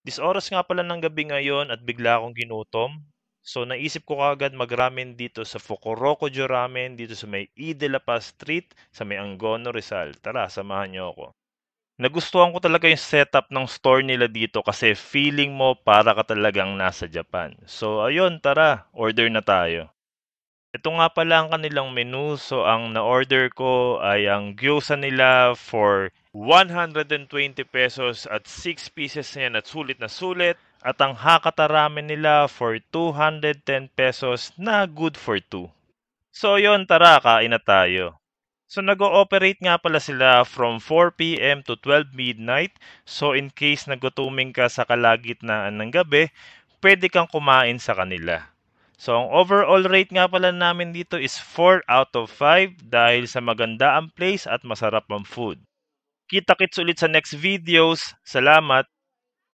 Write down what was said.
Oras nga pala ng gabi ngayon at bigla akong ginutom. So naisip ko kaagad mag-ramen dito sa Fukurokojo Ramen dito sa may E. de la Paz Street sa may Angono, Rizal. Tara, samahan niyo ako. Nagustuhan ko talaga yung setup ng store nila dito kasi feeling mo para ka talagang nasa Japan. So ayun, tara, order na tayo. Ito nga pala ang kanilang menu. So ang na-order ko ay ang gyoza nila for 120 pesos at 6 pieces na yan at sulit na sulit. At ang Hakata ramen nila for 210 pesos na good for 2. So yon, tara, kain na tayo. So nag-ooperate nga pala sila from 4 p.m. to 12 midnight. So in case nagutuming ka sa kalagitnaan ng gabi, pwede kang kumain sa kanila. So ang overall rate nga pala namin dito is 4 out of 5 dahil sa maganda ang place at masarap ang food. Kita-kits ulit sa next videos. Salamat!